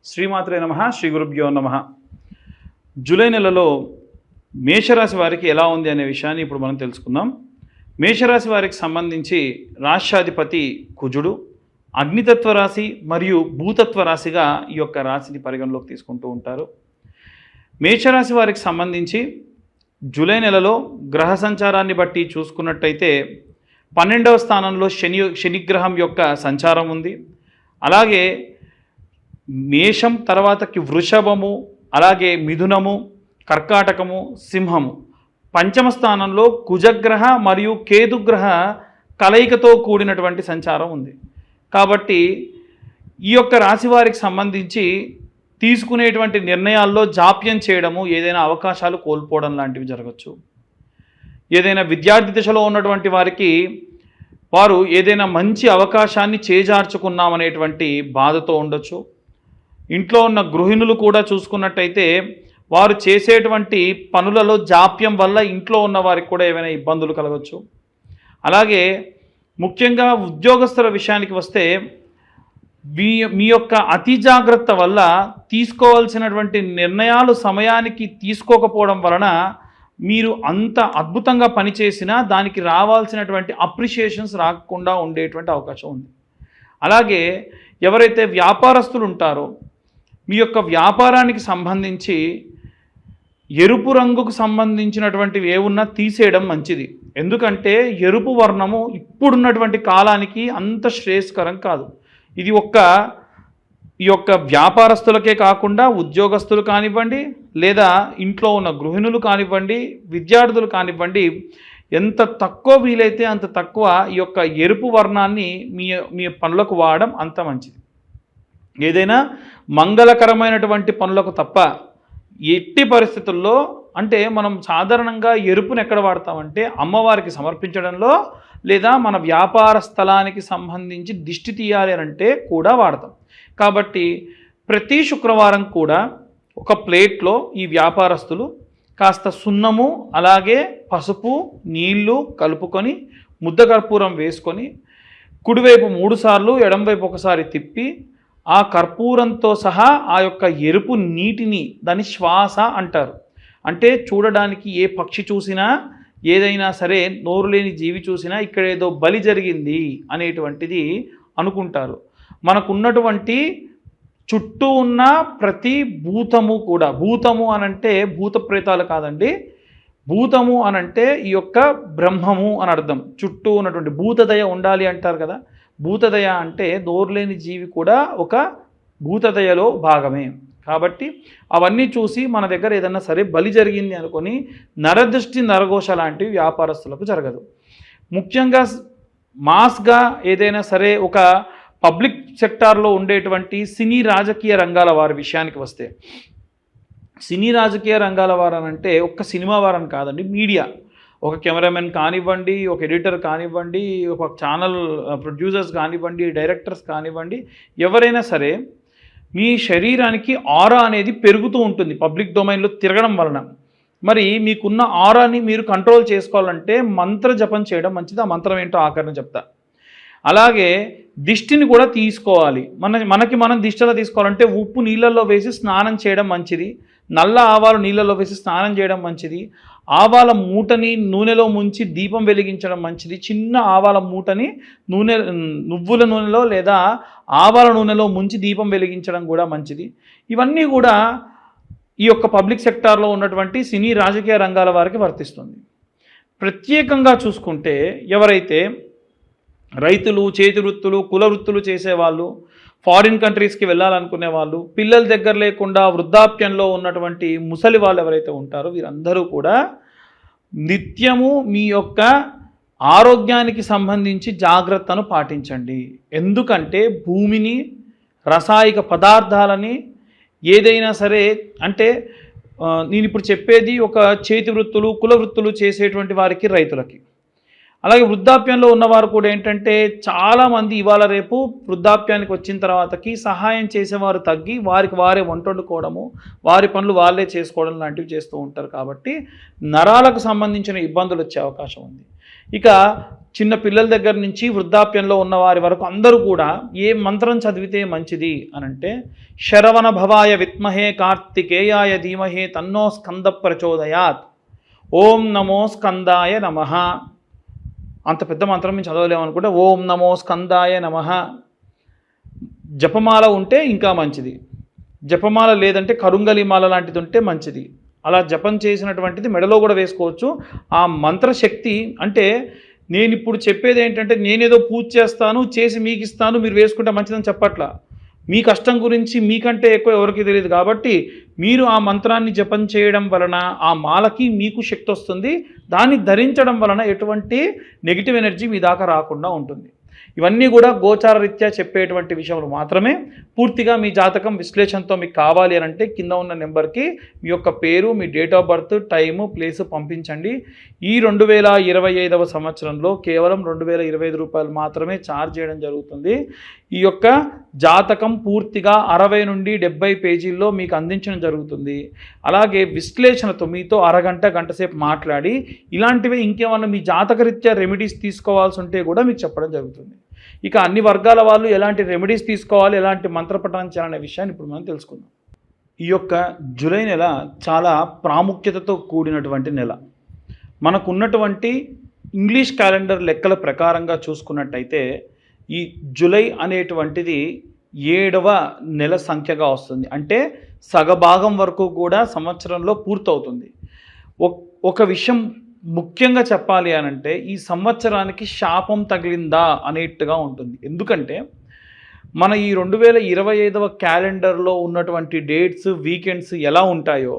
శ్రీమాత్రే నమః, శ్రీ గురుభ్యో నమః. జూలై నెలలో మేషరాశి వారికి ఎలా ఉంది అనే విషయాన్ని ఇప్పుడు మనం తెలుసుకుందాం. మేషరాశి వారికి సంబంధించి రాష్ట్రాధిపతి కుజుడు అగ్నితత్వ రాశి మరియు భూతత్వ రాశిగా ఈ యొక్క రాశిని పరిగణలోకి తీసుకుంటూ ఉంటారు. మేషరాశి వారికి సంబంధించి జూలై నెలలో గ్రహ సంచారాన్ని బట్టి చూసుకున్నట్టయితే 12వ స్థానంలో శనిగ్రహం యొక్క సంచారం ఉంది. అలాగే మేషం తర్వాతకి వృషభము, అలాగే మిథునము, కర్కాటకము, సింహము. పంచమ స్థానంలో కుజగ్రహ మరియు కేతుగ్రహ కలయికతో కూడినటువంటి సంచారం ఉంది. కాబట్టి ఈ యొక్క రాశి వారికి సంబంధించి తీసుకునేటువంటి నిర్ణయాల్లో జాప్యం చేయడము, ఏదైనా అవకాశాలు కోల్పోవడం లాంటివి జరగచ్చు. ఏదైనా విద్యార్థి దశలో ఉన్నటువంటి వారికి వారు ఏదైనా మంచి అవకాశాన్ని చేజార్చుకున్నామనేటువంటి బాధతో ఉండొచ్చు. ఇంట్లో ఉన్న గృహిణులు కూడా చూసుకున్నట్టయితే వారు చేసేటువంటి పనులలో జాప్యం వల్ల ఇంట్లో ఉన్న వారికి కూడా ఏమైనా ఇబ్బందులు కలగవచ్చు. అలాగే ముఖ్యంగా ఉద్యోగస్తుల విషయానికి వస్తే మీ యొక్క అతి జాగ్రత్త వల్ల తీసుకోవాల్సినటువంటి నిర్ణయాలు సమయానికి తీసుకోకపోవడం వలన మీరు అంత అద్భుతంగా పనిచేసినా దానికి రావాల్సినటువంటి అప్రిషియేషన్స్ రాకుండా ఉండేటువంటి అవకాశం ఉంది. అలాగే ఎవరైతే వ్యాపారస్తులు ఉంటారో మీ యొక్క వ్యాపారానికి సంబంధించి ఎరుపు రంగుకు సంబంధించినటువంటివి ఏమున్నా తీసేయడం మంచిది. ఎందుకంటే ఎరుపు వర్ణము ఇప్పుడున్నటువంటి కాలానికి అంత శ్రేయస్కరం కాదు. ఇది ఈ యొక్క వ్యాపారస్తులకే కాకుండా ఉద్యోగస్తులు కానివ్వండి, లేదా ఇంట్లో ఉన్న గృహిణులు కానివ్వండి, విద్యార్థులు కానివ్వండి, ఎంత తక్కువ వీలైతే అంత తక్కువ ఈ యొక్క ఎరుపు వర్ణాన్ని మీ పనులకు వాడడం అంత మంచిది. ఏదైనా మంగళకరమైనటువంటి పనులకు తప్ప ఎట్టి పరిస్థితుల్లో, అంటే మనం సాధారణంగా ఎరుపును ఎక్కడ వాడతామంటే అమ్మవారికి సమర్పించడంలో, లేదా మన వ్యాపార స్థలానికి సంబంధించి దిష్టి తీయాలి అంటే కూడా వాడతాం. కాబట్టి ప్రతి శుక్రవారం కూడా ఒక ప్లేట్లో ఈ వ్యాపారస్తులు కాస్త సున్నము, అలాగే పసుపు, నీళ్లు కలుపుకొని ముద్దకర్పూరం వేసుకొని కుడివైపు 3 సార్లు, ఎడంవైపు ఒకసారి తిప్పి ఆ కర్పూరంతో సహా ఆ యొక్క ఎరుపు నీటిని, దాని శ్వాస అంటారు. అంటే చూడడానికి ఏ పక్షి చూసినా, ఏదైనా సరే నోరు లేని జీవి చూసినా ఇక్కడ ఏదో బలి జరిగింది అనేటువంటిది అనుకుంటారు. మనకున్నటువంటి చుట్టూ ఉన్న ప్రతి భూతము కూడా, భూతము అనంటే భూత ప్రేతాలు కాదండి, భూతము అనంటే ఈ యొక్క బ్రహ్మము అని అర్థం. చుట్టూ ఉన్నటువంటి భూతదయ ఉండాలి అంటారు కదా, భూతదయ అంటే నోరులేని జీవి కూడా ఒక భూతదయలో భాగమే. కాబట్టి అవన్నీ చూసి మన దగ్గర ఏదన్నా సరే బలి జరిగింది అనుకొని నరదృష్టి, నరఘోష లాంటివి వ్యాపారస్తులకు జరగదు. ముఖ్యంగా మాస్గా ఏదైనా సరే ఒక పబ్లిక్ సెక్టార్లో ఉండేటువంటి సినీ రాజకీయ రంగాల వారి విషయానికి వస్తే, సినీ రాజకీయ రంగాల వారనంటే ఒక్క సినిమా వారని కాదండి, మీడియా, ఒక కెమెరామెన్ కానివ్వండి, ఒక ఎడిటర్ కానివ్వండి, ఒక ఛానల్ ప్రొడ్యూసర్స్ కానివ్వండి, డైరెక్టర్స్ కానివ్వండి, ఎవరైనా సరే మీ శరీరానికి ఆరా అనేది పెరుగుతూ ఉంటుంది పబ్లిక్ డొమైన్లో తిరగడం వలన. మరి మీకున్న ఆరాని మీరు కంట్రోల్ చేసుకోవాలంటే మంత్ర జపం చేయడం మంచిది. ఆ మంత్రం ఏంటో ఆఖరిని చెప్తా. అలాగే దిష్టిని కూడా తీసుకోవాలి. మనకి మనం దిష్టిలో తీసుకోవాలంటే ఉప్పు నీళ్ళల్లో వేసి స్నానం చేయడం మంచిది. నల్ల ఆవాలు నీళ్ళలో వేసి స్నానం చేయడం మంచిది. ఆవాల మూటని నూనెలో ముంచి దీపం వెలిగించడం మంచిది. చిన్న ఆవాల మూటని నువ్వుల నూనెలో లేదా ఆవాల నూనెలో ముంచి దీపం వెలిగించడం కూడా మంచిది. ఇవన్నీ కూడా ఈ యొక్క పబ్లిక్ సెక్టార్లో ఉన్నటువంటి సినీ రాజకీయ రంగాల వారికి వర్తిస్తుంది. ప్రత్యేకంగా చూసుకుంటే ఎవరైతే రైతులు, చేతి వృత్తులు, కుల వృత్తులు చేసేవాళ్ళు, ఫారిన్ కంట్రీస్కి వెళ్ళాలనుకునే వాళ్ళు, పిల్లల దగ్గర లేకుండా వృద్ధాప్యంలో ఉన్నటువంటి ముసలి వాళ్ళు ఎవరైతే ఉంటారో వీరందరూ కూడా నిత్యము మీ యొక్క ఆరోగ్యానికి సంబంధించి జాగ్రత్తను పాటించండి. ఎందుకంటే భూమిని, రసాయనిక పదార్థాలని, ఏదైనా సరే, అంటే నేను ఇప్పుడు చెప్పేది ఒక చేతి వృత్తులు, కుల వృత్తులు చేసేటువంటి వారికి, రైతులకి. అలాగే వృద్ధాప్యంలో ఉన్నవారు కూడా ఏంటంటే చాలామంది ఇవాళ రేపు వృద్ధాప్యానికి వచ్చిన తర్వాతకి సహాయం చేసేవారు తగ్గి వారికి వారే వంట వండుకోవడము, వారి పనులు వాళ్ళే చేసుకోవడం లాంటివి చేస్తూ ఉంటారు. కాబట్టి నరాలకు సంబంధించిన ఇబ్బందులు వచ్చే అవకాశం ఉంది. ఇక చిన్న పిల్లల దగ్గర నుంచి వృద్ధాప్యంలో ఉన్న వారి వరకు అందరూ కూడా ఏ మంత్రం చదివితే మంచిది అనంటే శరవణ భవాయ విద్మహే కార్తికేయాయ ధీమహే తన్నో స్కంద ప్రచోదయాత్, ఓం నమో స్కందాయ నమః. అంత పెద్ద మంత్రం మేము చదవలేమనుకుంటే ఓం నమో స్కందాయ నమః. జపమాల ఉంటే ఇంకా మంచిది, జపమాల లేదంటే కరుంగలిమాల లాంటిది ఉంటే మంచిది. అలా జపం చేసినటువంటిది మెడలో కూడా వేసుకోవచ్చు. ఆ మంత్రశక్తి అంటే నేను ఇప్పుడు చెప్పేది ఏంటంటే నేనేదో పూజ చేస్తాను చేసి మీకు ఇస్తాను మీరు వేసుకుంటే మంచిదని చెప్పట్లా. మీ కష్టం గురించి మీకంటే ఎక్కువ ఎవరికి తెలియదు కాబట్టి మీరు ఆ మంత్రాన్ని జపం చేయడం వలన ఆ మాలకి మీకు శక్తి వస్తుంది. దాన్ని ధరించడం వలన ఎటువంటి నెగిటివ్ ఎనర్జీ మీ దాకా రాకుండా ఉంటుంది. ఇవన్నీ కూడా గోచార రీత్యా చెప్పేటువంటి విషయాలు మాత్రమే. పూర్తిగా మీ జాతకం విశ్లేషణతో మీకు కావాలి అని అంటే కింద ఉన్న నెంబర్కి మీ యొక్క పేరు, మీ date of birth, time, place పంపించండి. ఈ 2025వ సంవత్సరంలో కేవలం 2025 రూపాయలు మాత్రమే ఛార్జ్ చేయడం జరుగుతుంది. ఈ యొక్క జాతకం పూర్తిగా 60 నుండి 70 పేజీల్లో మీకు అందించడం జరుగుతుంది. అలాగే విశ్లేషణతో మీతో అరగంట గంట సేపు మాట్లాడి ఇలాంటివి ఇంకేమన్నా మీ జాతకరీత్యా రెమెడీస్ తీసుకోవాల్సి ఉంటే కూడా మీకు చెప్పడం జరుగుతుంది. ఇక అన్ని వర్గాల వాళ్ళు ఎలాంటి రెమెడీస్ తీసుకోవాలి, ఎలాంటి మంత్రపఠనం చేయాలనే విషయాన్ని ఇప్పుడు మనం తెలుసుకుందాం. ఈ యొక్క జూలై నెల చాలా ప్రాముఖ్యతతో కూడినటువంటి నెల. మనకున్నటువంటి ఇంగ్లీష్ క్యాలెండర్ లెక్కల ప్రకారంగా చూసుకున్నట్టయితే ఈ జూలై అనేటువంటిది 7వ నెల సంఖ్యగా వస్తుంది. అంటే సగభాగం వరకు కూడా సంవత్సరంలో పూర్తవుతుంది. ఒక విషయం ముఖ్యంగా చెప్పాలి అనంటే ఈ సంవత్సరానికి శాపం తగిలిందా అనేట్టుగా ఉంటుంది. ఎందుకంటే మన ఈ 2025వ క్యాలెండర్లో ఉన్నటువంటి డేట్స్, వీకెండ్స్ ఎలా ఉంటాయో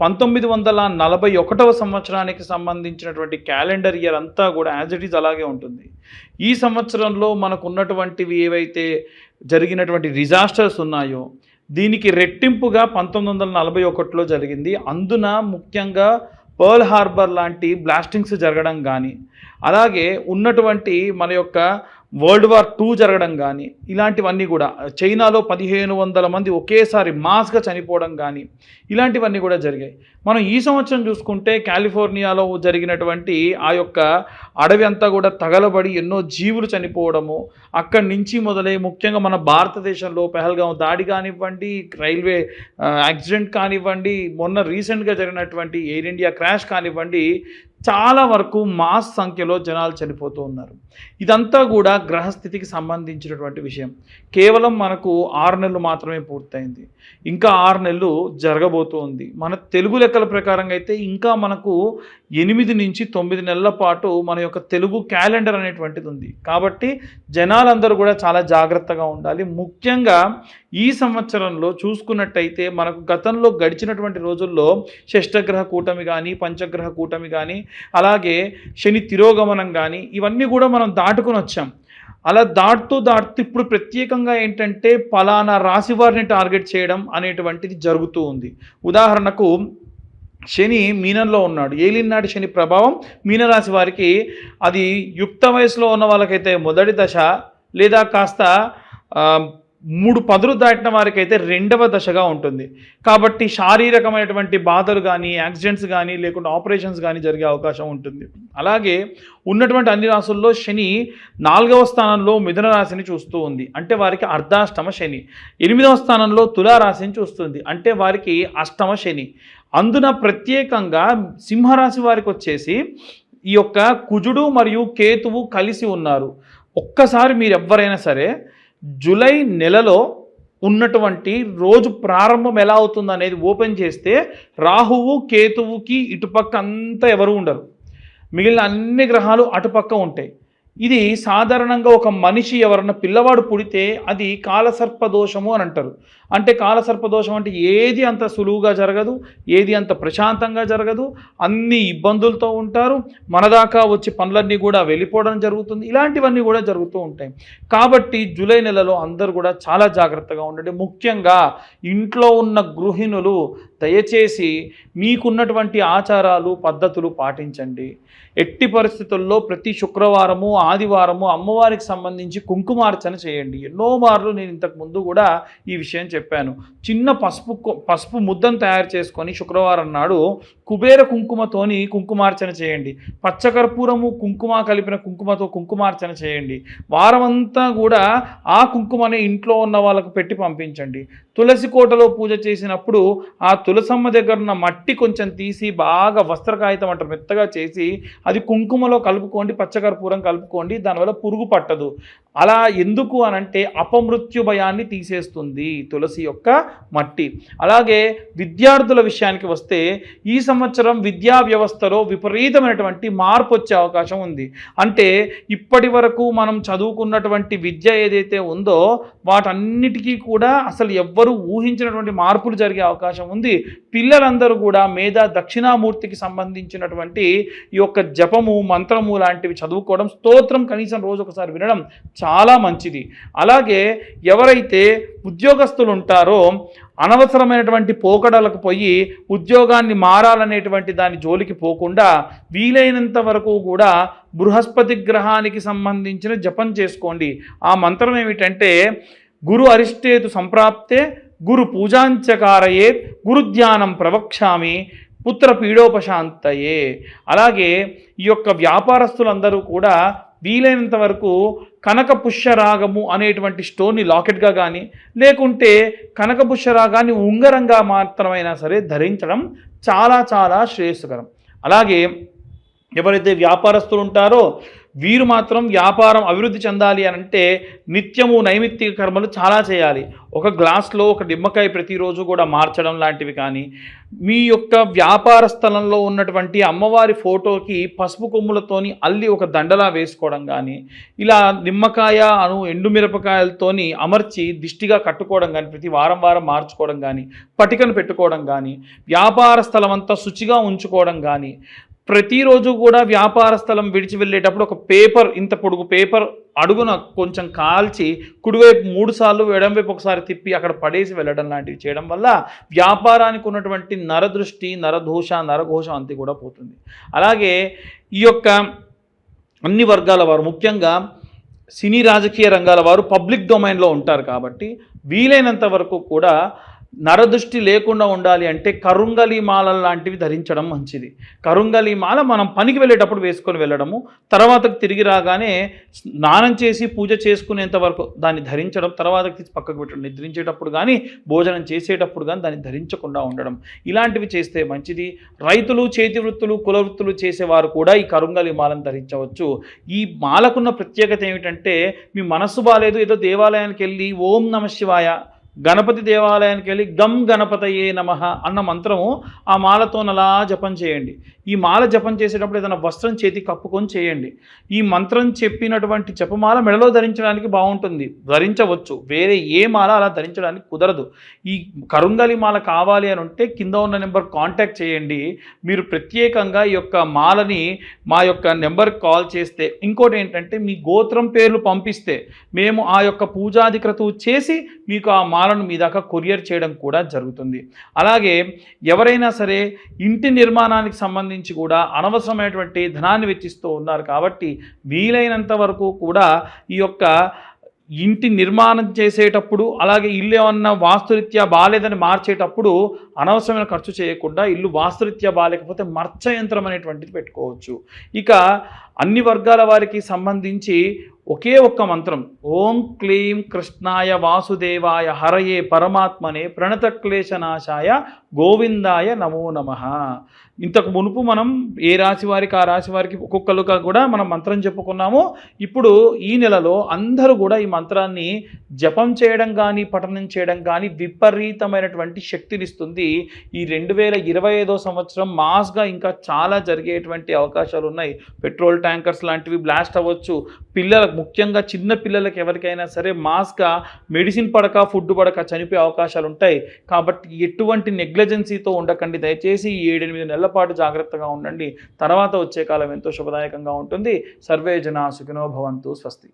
1941వ సంవత్సరానికి సంబంధించినటువంటి క్యాలెండర్ ఇయర్ అంతా కూడా యాజ్ ఇట్ ఈజ్ అలాగే ఉంటుంది. ఈ సంవత్సరంలో మనకు ఉన్నటువంటివి ఏవైతే జరిగినటువంటి డిజాస్టర్స్ ఉన్నాయో దీనికి రెట్టింపుగా 1941లో జరిగింది. అందున ముఖ్యంగా పర్ల్ హార్బర్ లాంటి బ్లాస్టింగ్స్ జరగడం కానీ, అలాగే ఉన్నటువంటి మన యొక్క వరల్డ్ వార్ 2 జరగడం కానీ, ఇలాంటివన్నీ కూడా చైనాలో 1500 మంది ఒకేసారి మాస్గా చనిపోవడం కానీ ఇలాంటివన్నీ కూడా జరిగాయి. మనం ఈ సంవత్సరం చూసుకుంటే కాలిఫోర్నియాలో జరిగినటువంటి ఆ యొక్క అడవి అంతా కూడా తగలబడి ఎన్నో జీవులు చనిపోవడము, అక్కడి నుంచి మొదలై ముఖ్యంగా మన భారతదేశంలో పెహల్గాం దాడి కానివ్వండి, రైల్వే యాక్సిడెంట్ కానివ్వండి, మొన్న రీసెంట్గా జరిగినటువంటి ఎయిర్ ఇండియా క్రాష్ కానివ్వండి, చాలా వరకు మాస్ సంఖ్యలో జనాలు చనిపోతూ ఉన్నారు. ఇదంతా కూడా గ్రహస్థితికి సంబంధించినటువంటి విషయం. కేవలం మనకు 6 నెలలు మాత్రమే పూర్తయింది, ఇంకా 6 నెలలు జరగబోతూ ఉంది. మన తెలుగు లెక్కల ప్రకారంగా అయితే ఇంకా మనకు 8 నుంచి 9 నెలల పాటు మన యొక్క తెలుగు క్యాలెండర్ అనేటువంటిది ఉంది. కాబట్టి జనాలందరూ కూడా చాలా జాగ్రత్తగా ఉండాలి. ముఖ్యంగా ఈ సంవత్సరంలో చూసుకున్నట్టయితే మనకు గతంలో గడిచినటువంటి రోజుల్లో షష్టగ్రహ కూటమి కానీ, పంచగ్రహ కూటమి కానీ, అలాగే శని తిరోగమనం కానీ ఇవన్నీ కూడా మనం దాటుకుని వచ్చాం. అలా దాటుతూ ఇప్పుడు ప్రత్యేకంగా ఏంటంటే పలానా రాశి వారిని టార్గెట్ చేయడం అనేటువంటిది జరుగుతూ ఉంది. ఉదాహరణకు శని మీనంలో ఉన్నాడు, ఏలినాటి శని ప్రభావం మీనరాశి వారికి అది యుక్త వయసులో ఉన్న వాళ్ళకైతే మొదటి దశ, లేదా కాస్త 3 పదులు దాటిన వారికి అయితే 2వ దశగా ఉంటుంది. కాబట్టి శారీరకమైనటువంటి బాధలు కానీ, యాక్సిడెంట్స్ కానీ, లేకుంటే ఆపరేషన్స్ కానీ జరిగే అవకాశం ఉంటుంది. అలాగే ఉన్నటువంటి అన్ని రాశుల్లో శని 4వ స్థానంలో మిథున రాశిని చూస్తూ ఉంది, అంటే వారికి అర్ధాష్టమ శని. 8వ స్థానంలో తులారాశిని చూస్తుంది, అంటే వారికి అష్టమ శని. అందున ప్రత్యేకంగా సింహరాశి వారికి వచ్చేసి ఈ యొక్క కుజుడు మరియు కేతువు కలిసి ఉన్నారు. ఒక్కసారి మీరు ఎవ్వరైనా సరే జూలై నెలలో ఉన్నటువంటి రోజు ప్రారంభం ఎలా అవుతుంది అనేది ఓపెన్ చేస్తే రాహువు కేతువుకి ఇటుపక్క అంతా ఎవరు ఉండరు, మిగిలిన అన్ని గ్రహాలు అటుపక్క ఉంటాయి. ఇది సాధారణంగా ఒక మనిషి ఎవరన్నా పిల్లవాడు పుడితే అది కాలసర్పదోషము అని అంటారు. అంటే కాలసర్పదోషం అంటే ఏది అంత సులువుగా జరగదు, ఏది అంత ప్రశాంతంగా జరగదు, అన్ని ఇబ్బందులతో ఉంటారు, మనదాకా వచ్చి పనులన్నీ కూడా వెళ్ళిపోవడం జరుగుతుంది. ఇలాంటివన్నీ కూడా జరుగుతూ ఉంటాయి. కాబట్టి జూలై నెలలో అందరూ కూడా చాలా జాగ్రత్తగా ఉండండి. ముఖ్యంగా ఇంట్లో ఉన్న గృహిణులు దయచేసి మీకున్నటువంటి ఆచారాలు పద్ధతులు పాటించండి. ఎట్టి పరిస్థితుల్లో ప్రతి శుక్రవారము ఆదివారము అమ్మవారికి సంబంధించి కుంకుమార్చన చేయండి. ఎన్నో మార్లు నేను ఇంతకు ముందు కూడా ఈ విషయం చెప్పాను. చిన్న పసుపు ముద్దను తయారు చేసుకొని శుక్రవారం నాడు కుబేర కుంకుమతోని కుంకుమార్చన చేయండి. పచ్చకర్పూరము కుంకుమ కలిపిన కుంకుమతో కుంకుమార్చన చేయండి. వారమంతా కూడా ఆ కుంకుమని ఇంట్లో ఉన్న వాళ్ళకు పెట్టి పంపించండి. తులసి కోటలో పూజ చేసినప్పుడు ఆ తులసమ్మ దగ్గర ఉన్న మట్టి కొంచెం తీసి బాగా వస్త్రకాగితం అంటారు మెత్తగా చేసి అది కుంకుమలో కలుపుకోండి, పచ్చకర్పూరం కలుపుకోండి. దానివల్ల పురుగు పట్టదు. అలా ఎందుకు అనంటే అపమృత్యు భయాన్ని తీసేస్తుంది తులసి యొక్క మట్టి. అలాగే విద్యార్థుల విషయానికి వస్తే ఈ సంవత్సరం విద్యా వ్యవస్థలో విపరీతమైనటువంటి మార్పు వచ్చే అవకాశం ఉంది. అంటే ఇప్పటి వరకు మనం చదువుకున్నటువంటి విద్య ఏదైతే ఉందో వాటన్నిటికీ కూడా అసలు ఎవ్వరూ ఊహించినటువంటి మార్పులు జరిగే అవకాశం ఉంది. పిల్లలందరూ కూడా మేధా దక్షిణామూర్తికి సంబంధించినటువంటి ఈ యొక్క జపము మంత్రము లాంటివి చదువుకోవడం, స్తోత్రం కనీసం రోజు ఒకసారి వినడం చాలా మంచిది. అలాగే ఎవరైతే ఉద్యోగస్తులు ఉంటారో అనవసరమైనటువంటి పోకడలకు పోయి ఉద్యోగాన్ని మారాలనేటువంటి దాని జోలికి పోకుండా వీలైనంత వరకు కూడా బృహస్పతి గ్రహానికి సంబంధించిన జపం చేసుకోండి. ఆ మంత్రం ఏమిటంటే గురు అరిష్టేతు సంప్రాప్తే గురు పూజాంచకారయేత్ గురుధ్యానం ప్రవక్ష్యామి పుత్ర పీడోపశాంతయే. అలాగే ఈ యొక్క వ్యాపారస్తులందరూ కూడా వీలైనంత వరకు కనక పుష్యరాగము అనేటువంటి స్టోన్ని లాకెట్గా కానీ లేకుంటే కనక పుష్యరాగాన్ని ఉంగరంగా మాత్రమైనా సరే ధరించడం చాలా చాలా శ్రేయస్కరం. అలాగే ఎవరైతే వ్యాపారస్తులు ఉంటారో వీరు మాత్రం వ్యాపారం అభివృద్ధి చెందాలి అని అంటే నిత్యము నైమిత్తిక కర్మలు చాలా చేయాలి. ఒక గ్లాస్లో ఒక నిమ్మకాయ ప్రతిరోజు కూడా మార్చడం లాంటివి కానీ, మీ యొక్క వ్యాపార స్థలంలో ఉన్నటువంటి అమ్మవారి ఫోటోకి పసుపు కొమ్ములతోని అల్లి ఒక దండలా వేసుకోవడం కానీ, ఇలా నిమ్మకాయ ఎండుమిరపకాయలతోని అమర్చి దిష్టిగా కట్టుకోవడం కానీ, ప్రతి వారం వారం మార్చుకోవడం కానీ, పటికను పెట్టుకోవడం కానీ, వ్యాపార స్థలం అంతా శుచిగా ఉంచుకోవడం కానీ, ప్రతిరోజు కూడా వ్యాపార స్థలం విడిచి వెళ్ళేటప్పుడు ఒక పేపర్, ఇంత పొడుగు పేపర్ అడుగున కొంచెం కాల్చి కుడివైపు 3 సార్లు ఎడంవైపు ఒకసారి తిప్పి అక్కడ పడేసి వెళ్ళడం లాంటివి చేయడం వల్ల వ్యాపారానికి ఉన్నటువంటి నరదృష్టి, నరదోష, నరఘోషం అంతా కూడా పోతుంది. అలాగే ఈ యొక్క అన్ని వర్గాల వారు, ముఖ్యంగా సినీ రాజకీయ రంగాల వారు పబ్లిక్ డొమైన్లో ఉంటారు కాబట్టి వీలైనంత వరకు కూడా నరదృష్టి లేకుండా ఉండాలి అంటే కరుంగలి మాల లాంటివి ధరించడం మంచిది. కరుంగలి మాల మనం పనికి వెళ్ళేటప్పుడు వేసుకొని వెళ్ళడము, తర్వాత తిరిగి రాగానే స్నానం చేసి పూజ చేసుకునేంత వరకు దాన్ని ధరించడం, తర్వాత తీసి పక్కకు పెట్టడం, నిద్రించేటప్పుడు కానీ భోజనం చేసేటప్పుడు కానీ దాన్ని ధరించకుండా ఉండడం, ఇలాంటివి చేస్తే మంచిది. రైతులు, చేతి వృత్తులు, కుల వృత్తులు చేసేవారు కూడా ఈ కరుంగలి మాలను ధరించవచ్చు. ఈ మాలకున్న ప్రత్యేకత ఏమిటంటే మీ మనస్సు బాలేదు, ఏదో దేవాలయానికి వెళ్ళి ఓం నమ శివాయ, గణపతి దేవాలయానికి వెళ్ళి గం గణపతయే నమః అన్న మంత్రము ఆ మాలతో అలా జపం చేయండి. ఈ మాల జపం చేసేటప్పుడు ఏదైనా వస్త్రం చేతి కప్పుకొని చేయండి. ఈ మంత్రం చెప్పినటువంటి జపమాల మెడలో ధరించడానికి బాగుంటుంది, ధరించవచ్చు. వేరే ఏ మాల అలా ధరించడానికి కుదరదు. ఈ కరుంగలి మాల కావాలి అని ఉంటే కింద ఉన్న నెంబర్ కాంటాక్ట్ చేయండి. మీరు ప్రత్యేకంగా ఈ యొక్క మాలని మా యొక్క నెంబర్కి కాల్ చేస్తే, ఇంకోటి ఏంటంటే మీ గోత్రం పేర్లు పంపిస్తే మేము ఆ యొక్క పూజాధిక్రతువు చేసి మీకు ఆ మాలను మీ దాకా కొరియర్ చేయడం కూడా జరుగుతుంది. అలాగే ఎవరైనా సరే ఇంటి నిర్మాణానికి సంబంధించి కూడా అనవసరమైనటువంటి ధనాన్ని వెచ్చిస్తూ ఉన్నారు కాబట్టి వీలైనంత వరకు కూడా ఈ యొక్క ఇంటి నిర్మాణం చేసేటప్పుడు, అలాగే ఇల్లు ఏమన్నా వాస్తురీత్యా బాగాలేదని మార్చేటప్పుడు అనవసరమైన ఖర్చు చేయకుండా ఇల్లు వాస్తురీత్యా బాగాలేకపోతే మర్చ యంత్రం అనేటువంటిది పెట్టుకోవచ్చు. ఇక అన్ని వర్గాల వారికి సంబంధించి ఒకే ఒక్క మంత్రం, ఓం క్లీం కృష్ణాయ వాసుదేవాయ హరయే పరమాత్మనే ప్రణతక్లేశనాశాయ గోవిందాయ నమో నమః. ఇంతకు మునుపు మనం ఏ రాశి వారికి ఆ రాశి వారికి ఒక్కొక్కరుగా కూడా మనం మంత్రం చెప్పుకున్నాము. ఇప్పుడు ఈ నెలలో అందరూ కూడా ఈ మంత్రాన్ని జపం చేయడం కానీ పఠనం చేయడం కానీ విపరీతమైనటువంటి శక్తినిస్తుంది. ఈ 2025 సంవత్సరం మాస్గా ఇంకా చాలా జరిగేటువంటి అవకాశాలు ఉన్నాయి. పెట్రోల్ ట్యాంకర్స్ లాంటివి బ్లాస్ట్ అవ్వచ్చు. పిల్లలకు, ముఖ్యంగా చిన్న పిల్లలకి ఎవరికైనా సరే మాస్గా మెడిసిన్ పడక ఫుడ్ పడక చనిపోయే అవకాశాలు ఉంటాయి. కాబట్టి ఎటువంటి నెగ్లిజెన్సీతో ఉండకండి. దయచేసి 7-8 నెలల పాటు జాగ్రత్తగా ఉండండి. తర్వాత వచ్చే కాలం ఎంతో శుభదాయకంగా ఉంటుంది. సర్వే జనా సుఖినో భవంతు. స్వస్తి.